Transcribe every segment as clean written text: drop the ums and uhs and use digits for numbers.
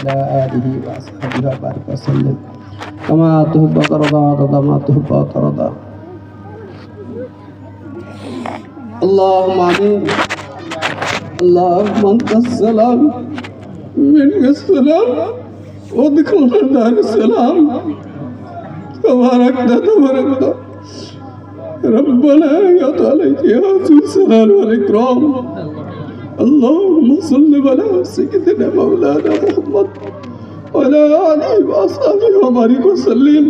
وعلى آله وأصحابه وبارك وسلم كما تحب وترضى عدد ما تحب وترضى. اللهم آمين. اللهم أنت السلام منك السلام وادخلنا دار السلام تبارك ربنا يا عليك يا ذو الجلال والإكرام. اللهم صل على سيدنا مولانا محمد وعلى آله وأصحابه وبارك وسلم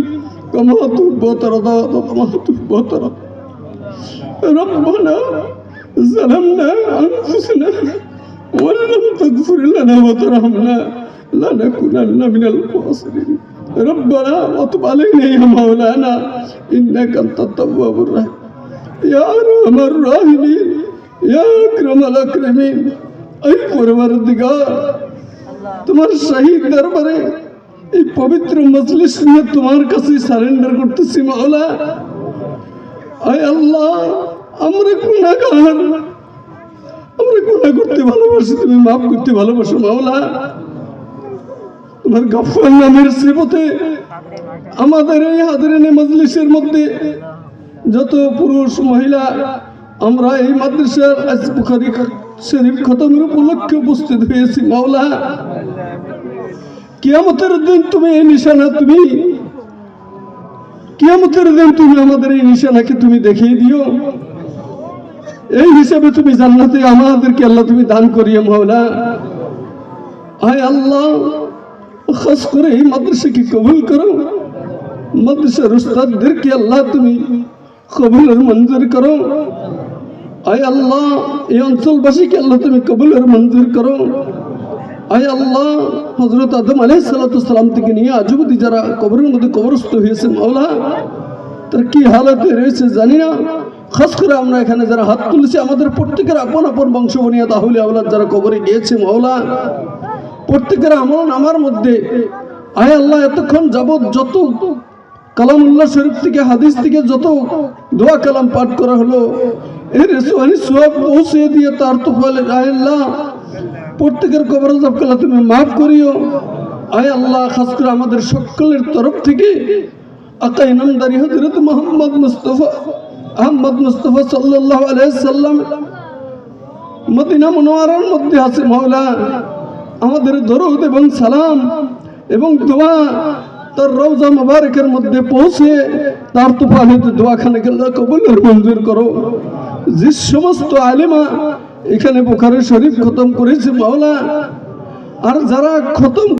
كما تحب وترضى كما تحب وترضى. ربنا ظلمنا أنفسنا وإن لم تغفر لنا وترحمنا لنكونن من الخاسرين. ربنا وتب علينا يا مولانا إنك أنت التواب الرحيم يا أرحم الراحمين يا أكرم الأكرمين. أي পরবর্তীগার তোমার শহীদ দরবারে এই পবিত্র মজলিস নিয়ে তোমার কাছে সারেন্ডার করতেছি মাওলা। আয় আল্লাহ, আমরা গুনাহগার, আমরা গুনাহ করতে ভালোবাসি, তুমি মাফ করতে ভালোবাসো মাওলা। তোমার গফফার নামের সিফতে আমাদের এই হাজরিনে মজলিসের মধ্যে যত পুরুষ মহিলা আমরা এই মাদ্রাসার আজ বুখারী শরীফ খতমের উপলক্ষে উপস্থিত হয়েছি মাওলা। কিয়ামতের দিন তুমি এই নিশানা, তুমি কিয়ামতের দিন তুমি আমাদের এই নিশানাকে তুমি দেখিয়ে দিও। এই হিসাবে তুমি জান্নাতে আমাদেরকে আল্লাহ তুমি দান করিও মাওলা। আয় আল্লাহ, খাস করে এই মাদ্রাসাকে কবুল করো, মাদ্রাসার উস্তাদদেরকে আল্লাহ তুমি কবুলের মঞ্জুর করো। আয় আল্লাহ, এই অঞ্চলবাসীকে আল্লাহ তুমি কবুলের মঞ্জুর করো। আয় আল্লাহ, হযরত আদম আলাইহিস সালাতু সালাম থেকে নিয়ে আজ অবধি যারা কবরের মধ্যে কবরস্থ হয়েছে মাওলা, তারা কি হালতে রয়েছে জানি না। খাস করে আমরা এখানে যারা হাত তুলেছি আমাদের প্রত্যেকের আপন আপন বংশবনিয়া তাহলে আওলাদ যারা কবরে গিয়েছে মাওলা, প্রত্যেকের আমল আমার মধ্যে আয় আল্লাহ এতক্ষণ যাবৎ যত কালামুল্লাহ শরীফ থেকে হাদিস থেকে যত দোয়া কালাম পাঠ করা হলো এর রেসওয়ানি সওয়াব পৌঁছে দিয়ে তার তো ফলে আয় আল্লাহ প্রত্যেকের কবর আযাব আল্লাহ তুমি মাফ করিও। আয় আল্লাহ, খাস করে আমাদের সকলের তরফ থেকে আকা ইনামদারি হযরত মুহাম্মদ মুস্তাফা সাল্লাল্লাহু আলাইহি সাল্লাম মদিনা মুনাওয়ারার মধ্যে আছে মাওলা, আমাদের দরুদ এবং সালাম এবং দোয়া তার রওজা মুবারকের মধ্যে পৌঁছে তার তুফানিতে দোয়াখানাকে আল্লাহ কবুল মঞ্জুর করো। যে সমস্ত আলেমা এখানে বুখারী শরীফ খতম করেছে মাওলা, আর যারা খতম